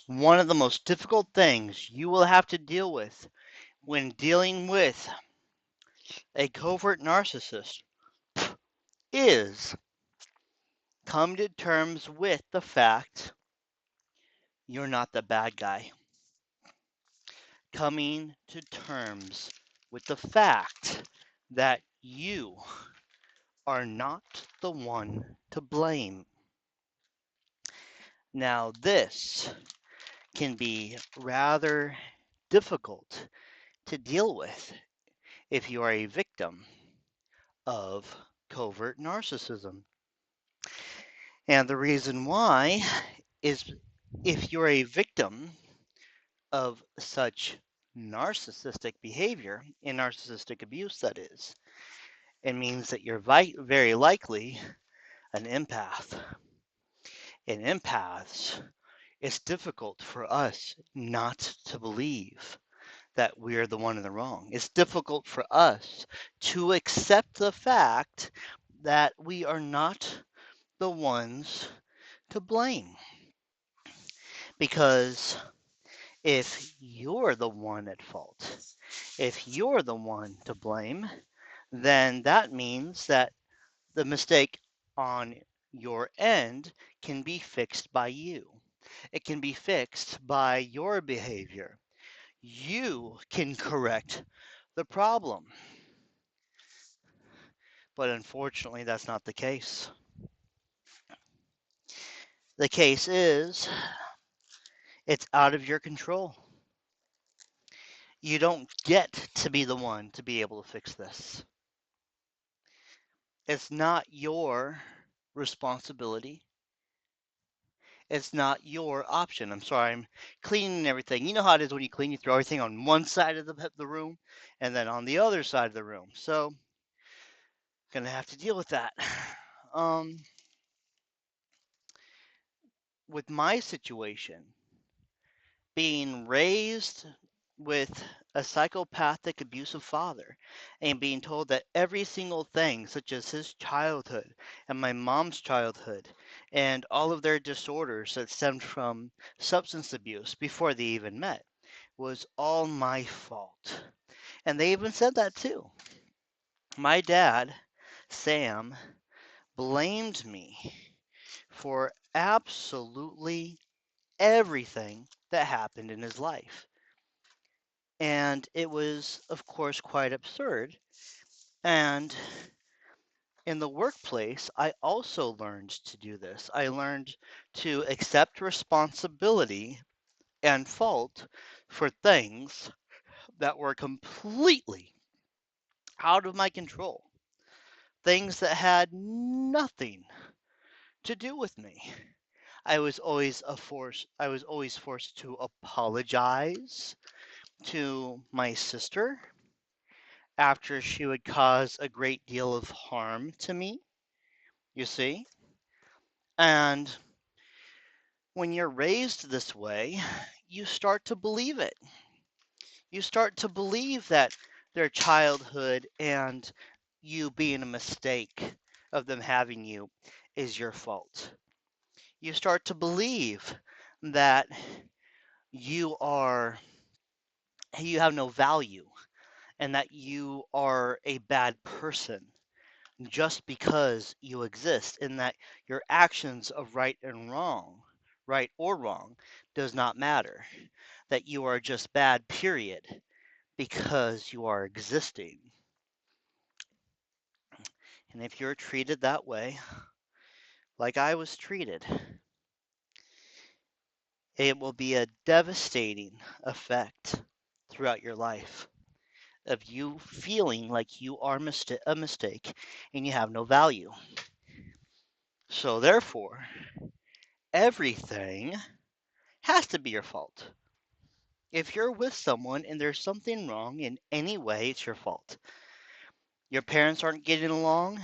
One of the most difficult things you will have to deal with when dealing with a covert narcissist is come to terms with the fact you're not the bad guy. Coming to terms with the fact that you are not the one to blame. Now, this can be rather difficult to deal with if you are a victim of covert narcissism. And the reason why is if you're a victim of such narcissistic behavior, in narcissistic abuse, that is, it means that you're very likely an empath. In empaths, it's difficult for us not to believe that we're the one in the wrong. It's difficult for us to accept the fact that we are not the ones to blame. Because if you're the one at fault, if you're the one to blame, then that means that the mistake on your end can be fixed by you. It can be fixed by your behavior. You can correct the problem. But unfortunately, that's not the case. The case is it's out of your control. You don't get to be the one to be able to fix this. It's not your responsibility. It's not your option. I'm sorry, I'm cleaning everything. You know how it is when you clean, you throw everything on one side of the room and then on the other side of the room. So, gonna have to deal with that. Um, with my situation, being raised with a psychopathic, abusive father and being told that every single thing, such as his childhood and my mom's childhood and all of their disorders that stemmed from substance abuse before they even met, was all my fault. And they even said that too. My dad, Sam, blamed me for absolutely everything that happened in his life. And it was, of course, quite absurd. And in the workplace, I also learned to do this. I learned to accept responsibility and fault for things that were completely out of my control, things that had nothing to do with me. I was always forced to apologize to my sister after she would cause a great deal of harm to me, you see? And when you're raised this way, you start to believe it. You start to believe that their childhood and you being a mistake of them having you is your fault. You start to believe that you are you have no value and that you are a bad person just because you exist, and that your actions of right or wrong, does not matter. That you are just bad, period, because you are existing. And if you're treated that way, like I was treated, it will be a devastating effect throughout your life of you feeling like you are a mistake and you have no value. So, therefore, everything has to be your fault. If you're with someone and there's something wrong in any way, it's your fault. Your parents aren't getting along,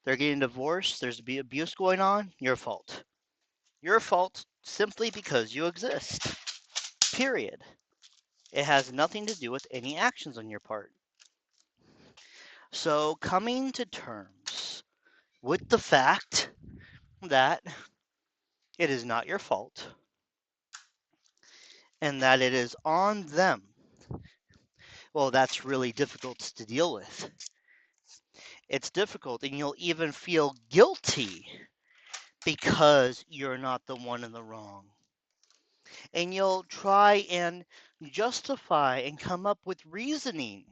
they're getting divorced, there's abuse going on, your fault. Your fault simply because you exist. Period. It has nothing to do with any actions on your part. So, coming to terms with the fact that it is not your fault, and that it is on them, well, that's really difficult to deal with. It's difficult, and you'll even feel guilty because you're not the one in the wrong. And you'll try and justify and come up with reasoning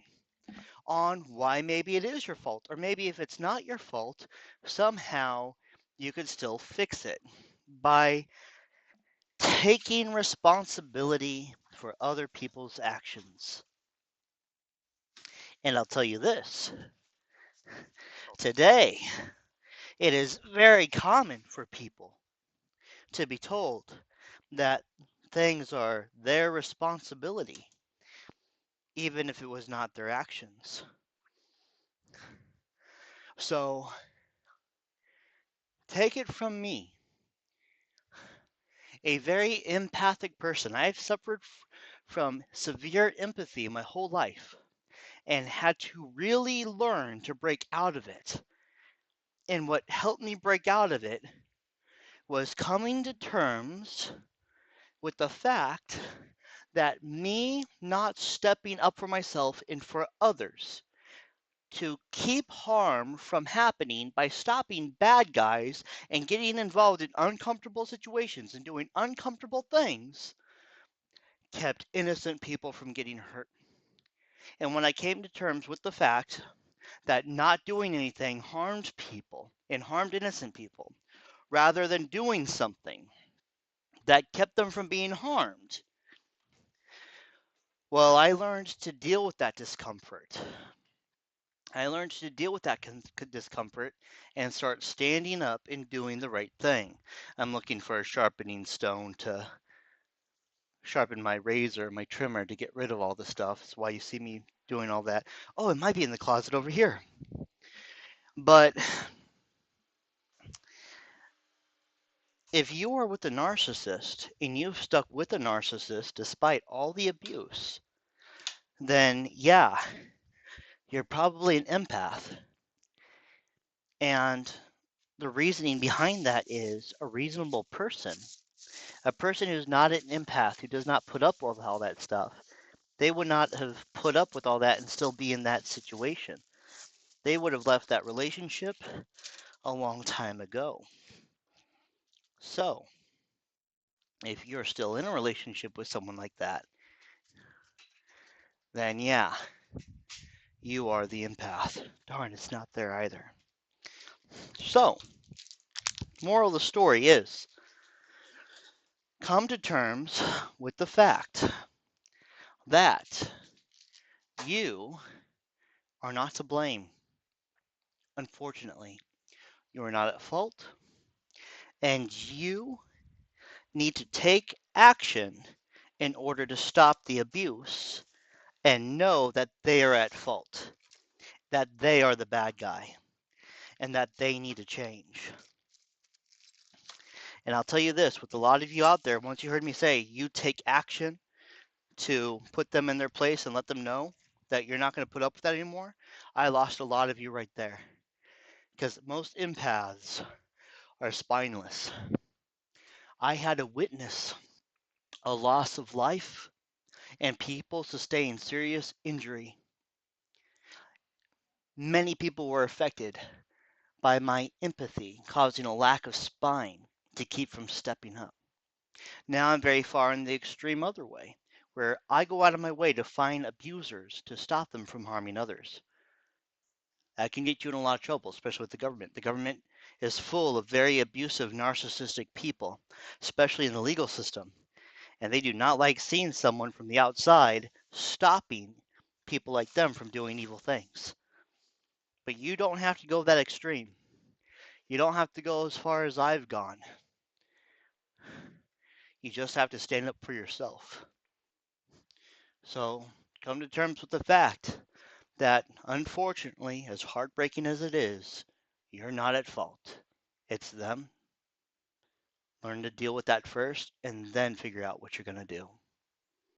on why maybe it is your fault, or maybe if it's not your fault, somehow you could still fix it by taking responsibility for other people's actions. And I'll tell you this, today it is very common for people to be told that things are their responsibility, even if it was not their actions. So take it from me, a very empathic person. I've suffered from severe empathy my whole life and had to really learn to break out of it. And what helped me break out of it was coming to terms with the fact that me not stepping up for myself and for others to keep harm from happening by stopping bad guys and getting involved in uncomfortable situations and doing uncomfortable things kept innocent people from getting hurt. And when I came to terms with the fact that not doing anything harmed people and harmed innocent people, rather than doing something that kept them from being harmed, well, I learned to deal with that discomfort. I learned to deal with that discomfort and start standing up and doing the right thing. I'm looking for a sharpening stone to sharpen my razor, my trimmer, to get rid of all the stuff. That's why you see me doing all that. Oh, it might be in the closet over here. But if you are with a narcissist and you've stuck with a narcissist despite all the abuse, then yeah, you're probably an empath. And the reasoning behind that is a reasonable person. A person who's not an empath, who does not put up with all that stuff, they would not have put up with all that and still be in that situation. They would have left that relationship a long time ago. So, if you're still in a relationship with someone like that, then yeah, you are the empath. Darn, it's not there either. So, moral of the story is come to terms with the fact that you are not to blame. Unfortunately, you are not at fault, and you need to take action in order to stop the abuse and know that they are at fault, that they are the bad guy, and that they need to change. And I'll tell you this, with a lot of you out there, once you heard me say you take action to put them in their place and let them know that you're not going to put up with that anymore, I lost a lot of you right there. Because most empaths are spineless. I had to witness a loss of life and people sustain serious injury. Many people were affected by my empathy, causing a lack of spine to keep from stepping up. Now I'm very far in the extreme other way, where I go out of my way to find abusers to stop them from harming others. That can get you in a lot of trouble, especially with the government. The government is full of very abusive, narcissistic people, especially in the legal system. And they do not like seeing someone from the outside stopping people like them from doing evil things. But you don't have to go that extreme. You don't have to go as far as I've gone. You just have to stand up for yourself. So come to terms with the fact that, unfortunately, as heartbreaking as it is, you're not at fault. It's them. Learn to deal with that first and then figure out what you're going to do.